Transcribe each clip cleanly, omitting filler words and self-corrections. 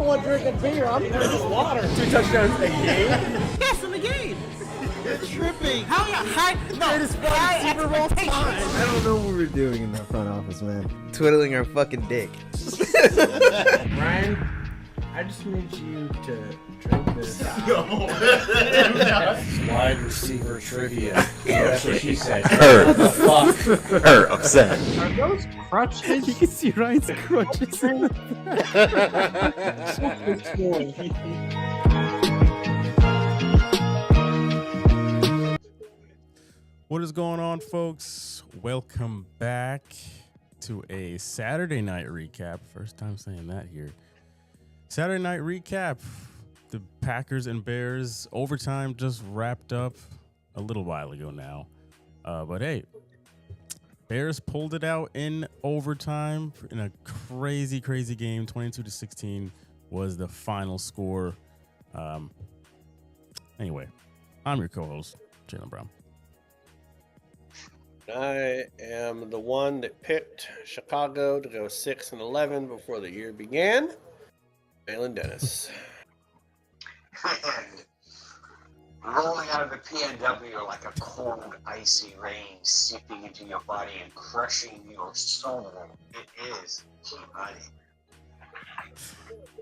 the one drinking beer. I'm drinking water. 2 touchdowns a game? Yes, in the game. You're tripping. How you high? No, Greatest Super Bowl time. I don't know what we're doing in that front office, man. Twiddling our fucking dick. Ryan, I just need you to drink this. Wide receiver trivia. That's what she said. Her. Fuck. Her upset. Are those crutches? You can see Ryan's crutches. What is going on, folks? Welcome back to a Saturday night recap. First time saying that here. Saturday night recap. The Packers and Bears overtime just wrapped up a little while ago now. But hey, Bears pulled it out in overtime in a crazy game. 22-16 was the final score. Anyway, I'm your co-host, Jalen Brown. I am the one that picked Chicago to go 6-11 before the year began. Malin Dennis. Rolling out of the PNW like a cold, icy rain seeping into your body and crushing your soul. It is G-Money.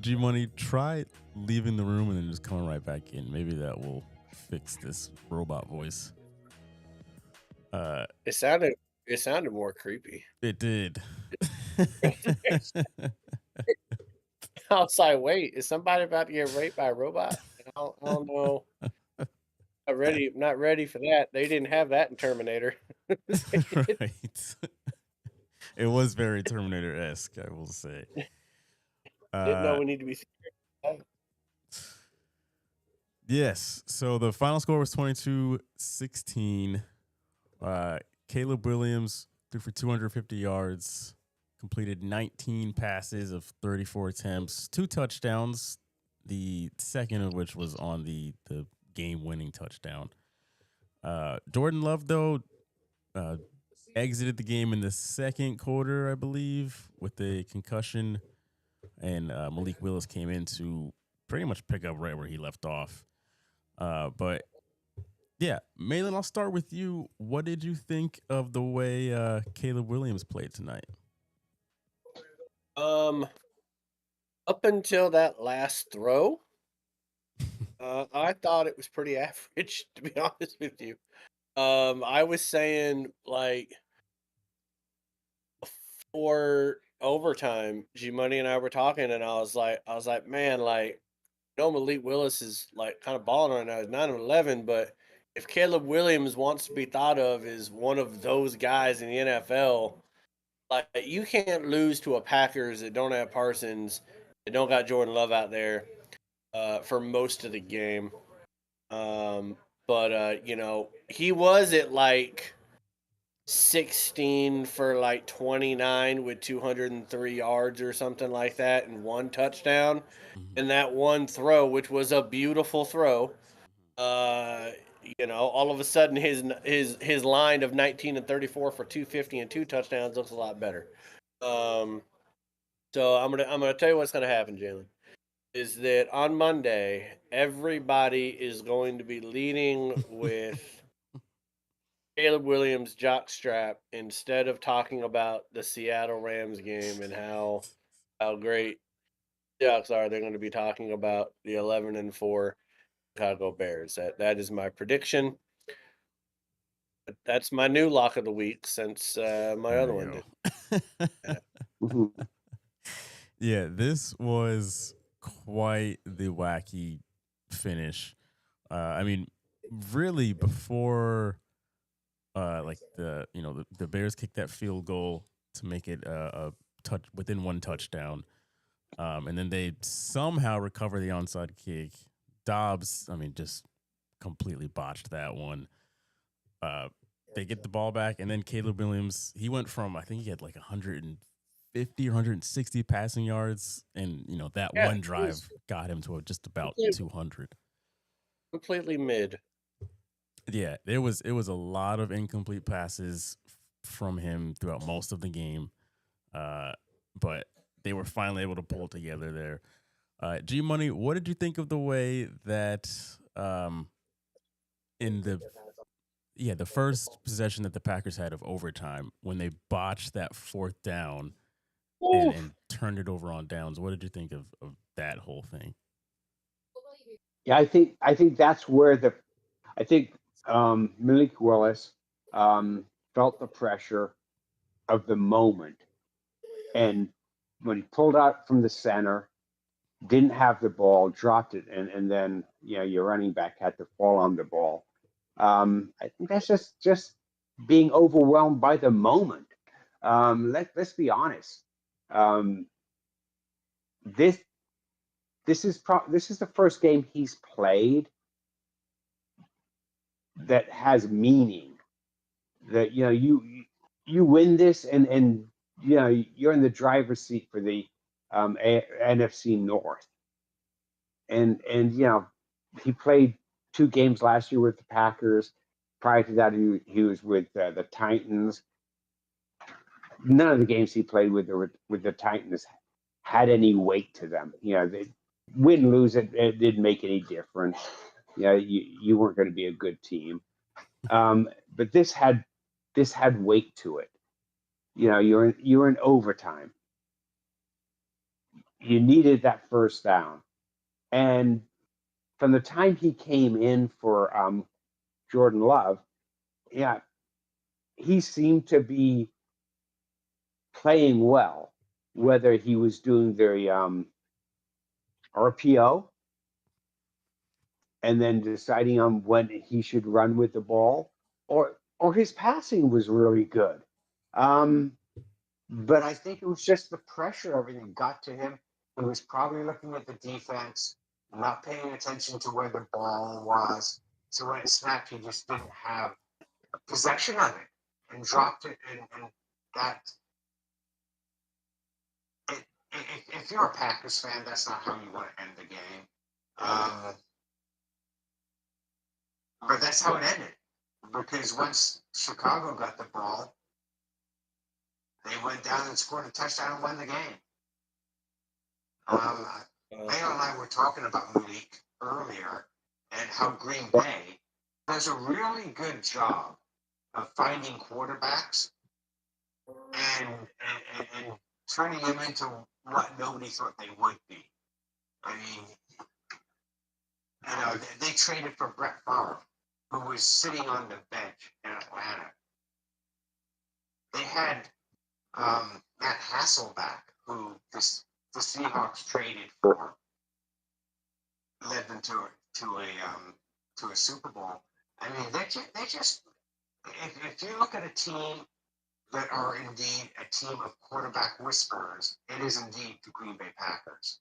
G-Money, try leaving the room and then just coming right back in. Maybe that will fix this robot voice. It sounded more creepy. It did. I was like, wait, is somebody about to get raped by a robot? I don't know. Not ready for that. They didn't have that in Terminator. Right. It was very Terminator-esque, I will say. Didn't know we need to be scared. Yes. So the final score was 22-16. Caleb Williams threw for 250 yards, completed 19 passes of 34 attempts, 2 touchdowns, the second of which was on the game-winning touchdown. Jordan Love, though, exited the game in the second quarter, I believe, with a concussion, and Malik Willis came in to pretty much pick up right where he left off. But yeah, Malin, I'll start with you. What did you think of the way Caleb Williams played tonight? Up until that last throw, I thought it was pretty average, to be honest with you. I was saying, like, before overtime, G-Money and I were talking, and I was like, man, like, Malik Willis is like kind of balling right now. He's 9-11, but if Caleb Williams wants to be thought of as one of those guys in the NFL, like, you can't lose to a Packers that don't have Parsons, that don't got Jordan Love out there for most of the game. But he was at like 16 for like 29 with 203 yards or something like that and 1 touchdown. And that one throw, which was a beautiful throw, all of a sudden his line of 19 and 34 for 250 and 2 touchdowns looks a lot better. So I'm gonna tell you what's gonna happen, Jalen, is that on Monday everybody is going to be leading with Caleb Williams jockstrap instead of talking about the Seattle Rams game and how great Seahawks are. They're going to be talking about the 11-4 Chicago Bears. That is my prediction. That's my new lock of the week since my other one did. Yeah, this was quite the wacky finish. I mean, really, before the Bears kicked that field goal to make it a touch within 1 touchdown, and then they somehow recover the onside kick. Dobbs, just completely botched that one. They get the ball back, and then Caleb Williams, he went from, I think he had like 150 or 160 passing yards, and one drive got him to just about 200. Completely mid. Yeah, it was a lot of incomplete passes from him throughout most of the game, but they were finally able to pull it together there. G Money, what did you think of the way that in the first possession that the Packers had of overtime when they botched that fourth down and turned it over on downs? What did you think of that whole thing? Yeah, I think that's where Malik Willis felt the pressure of the moment, and when he pulled out from the center, didn't have the ball, dropped it, and then your running back had to fall on the ball. I think that's just being overwhelmed by the moment. Let's be honest. This is the first game he's played that has meaning. That you win this, and you're in the driver's seat for the NFC North, and he played 2 games last year with the Packers. Prior to that, he was with the Titans. None of the games he played with the Titans had any weight to them. They win, lose, it didn't make any difference. You weren't going to be a good team. But this had weight to it. You're in overtime. You needed that first down, and from the time he came in for Jordan Love, he seemed to be playing well, whether he was doing the RPO and then deciding on when he should run with the ball, or his passing was really good. But I think it was just the pressure, everything got to him. He was probably looking at the defense, not paying attention to where the ball was. So when it snapped, he just didn't have possession of it and dropped it. And that, if you're a Packers fan, that's not how you want to end the game. But that's how it ended. Because once Chicago got the ball, they went down and scored a touchdown and won the game. Leo and I were talking about Malik earlier and how Green Bay does a really good job of finding quarterbacks and turning them into what nobody thought they would be. I mean, they traded for Brett Favre, who was sitting on the bench in Atlanta. They had Matt Hasselbeck, who the Seahawks traded for, led them to a Super Bowl. I mean, they just if you look at a team that are indeed a team of quarterback whisperers, it is indeed the Green Bay Packers.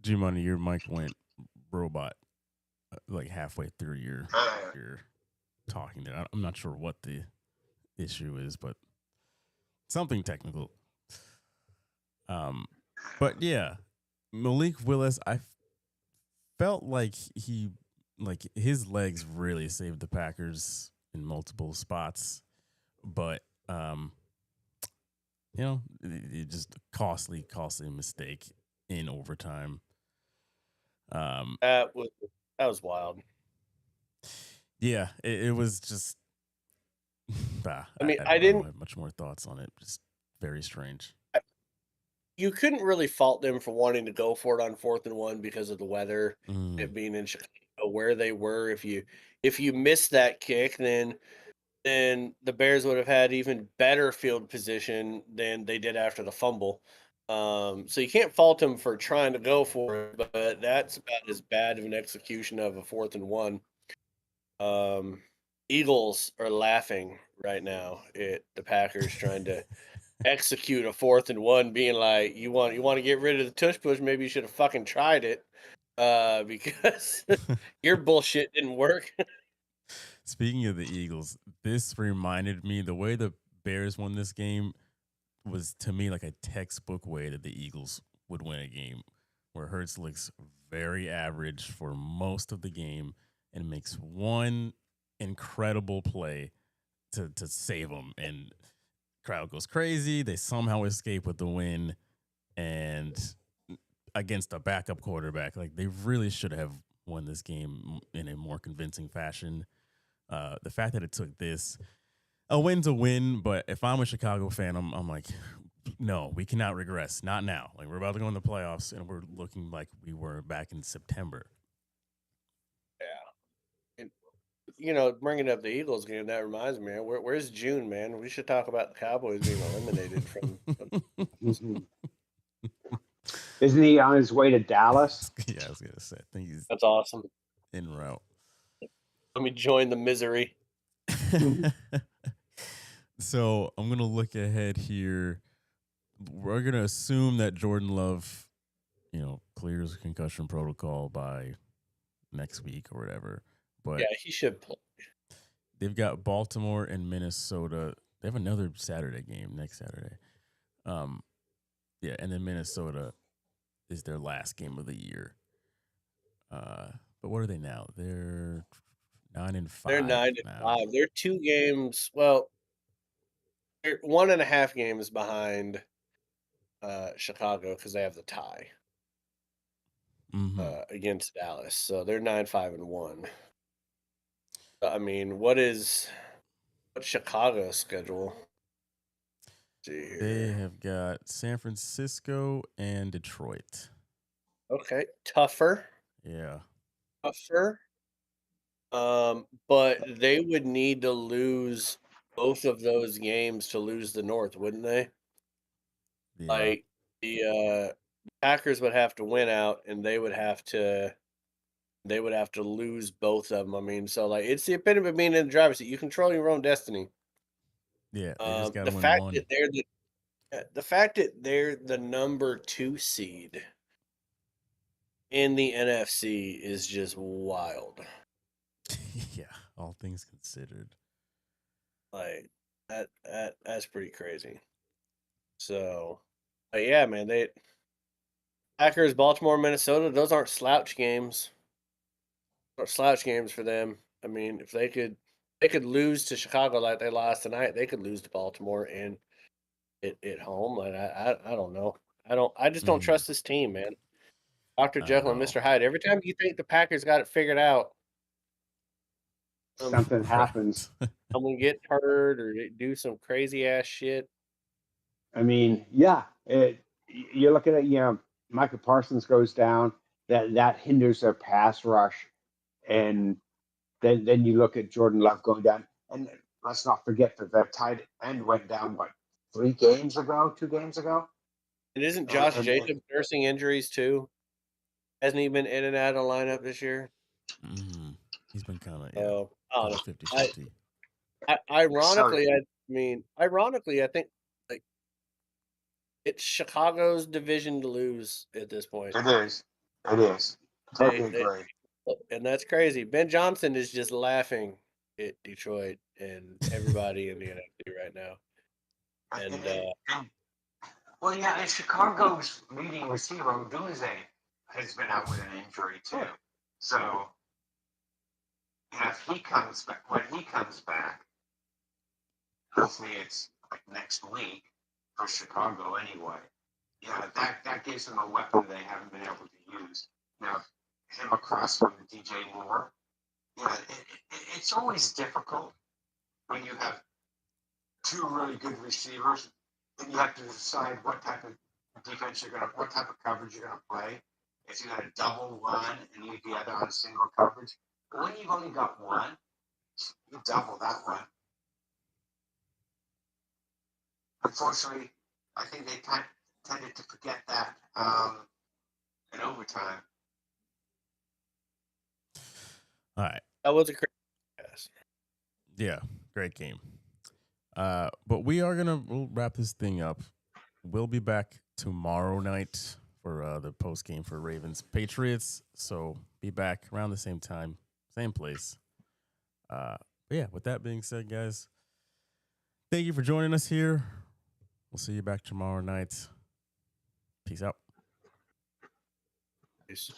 G Money, your mic went robot like halfway through your talking there. I'm not sure what the issue is, but something technical. But yeah, Malik Willis, I felt like his legs really saved the Packers in multiple spots, but it just costly mistake in overtime. That was wild. Yeah, it was just. I didn't have much more thoughts on it. Just very strange. You couldn't really fault them for wanting to go for it on 4th and 1 because of the weather, it being in Chicago, where they were. If you missed that kick, then the Bears would have had even better field position than they did after the fumble. So you can't fault them for trying to go for it, but that's about as bad of an execution of a 4th and 1. Eagles are laughing right now at the Packers trying to execute a 4th and 1, being like, you want to get rid of the tush push, maybe you should have fucking tried it, because your bullshit didn't work. Speaking of the Eagles, this reminded me, the way the Bears won this game was, to me, like a textbook way that the Eagles would win a game, where Hurts looks very average for most of the game and makes one incredible play to save them, and crowd goes crazy. They somehow escape with the win, and against a backup quarterback. Like, they really should have won this game in a more convincing fashion. The fact that it took this, a win's a win, but if I'm a Chicago fan, I'm like, no, we cannot regress. Not now. Like, we're about to go in the playoffs, and we're looking like we were back in September. You know, bringing up the Eagles game, that reminds me, man, where's June, man? We should talk about the Cowboys being eliminated from. Isn't he on his way to Dallas? Yeah, I was gonna say. I think he's That's awesome. en route. Let me join the misery. So I'm gonna look ahead here. We're gonna assume that Jordan Love, clears concussion protocol by next week or whatever. But Yeah, he should play. they've got Baltimore and Minnesota. They have another Saturday game next Saturday. Yeah, and then Minnesota is their last game of the year. But what are they now? They're 9-5. They're 9-5. now. They're 2 games. Well, they're 1.5 games behind Chicago because they have the tie Mhm. against Dallas. So they're 9-5-1. I mean, what's Chicago's schedule? Let's see here. They have got San Francisco and Detroit. Okay, tougher. Yeah. But they would need to lose both of those games to lose the North, wouldn't they? Yeah. Like the Packers would have to win out, and they would have to lose both of them. I mean, so like it's the epitome of being in the driver's seat. You control your own destiny. Yeah. They just got The to win fact one. that they're the number 2 seed in the NFC is just wild. Yeah. All things considered. Like that's pretty crazy. So, but yeah, man, Packers, Baltimore, Minnesota, those aren't slouch games. Aren't slouch games for them. I mean, if they could lose to Chicago like they lost tonight, they could lose to Baltimore and at home. Like I don't know. I just don't trust this team, man. Dr. Jekyll and Mr. Hyde. Every time you think the Packers got it figured out, Something happens. someone get hurt or they do some crazy ass shit. I mean, yeah, you look at it. Micah Parsons goes down. That hinders their pass rush, and then you look at Jordan Love going down. And let's not forget that that tight end went down 2 games ago. And isn't Josh Jacobs nursing injuries too? Hasn't he been in and out of the lineup this year? Mm-hmm. He's been kind of So, I don't know. 50-50. Ironically, I think like it's Chicago's division to lose at this point. It is. Totally agree. And that's crazy. Ben Johnson is just laughing at Detroit and everybody in the NFC right now. And Well, yeah, and Chicago's leading receiver, Doomsday, has been out with an injury too. So, if he comes back, hopefully it's like next week for Chicago anyway. Yeah, that gives them a weapon they haven't been able to use. Now, him across from DJ Moore, yeah, it's always difficult when you have 2 really good receivers, and you have to decide what type of defense what type of coverage you're gonna play. If you're gonna double one and leave the other on single coverage, but when you've only got one, you double that one. Unfortunately, I think they tended to forget that in overtime. All right. that was a crazy pass. Yeah, great game. But we'll wrap this thing up. We'll be back tomorrow night for the post game for Ravens Patriots. So be back around the same time, same place. But yeah, with that being said, guys, thank you for joining us here. We'll see you back tomorrow night. Peace out. Peace.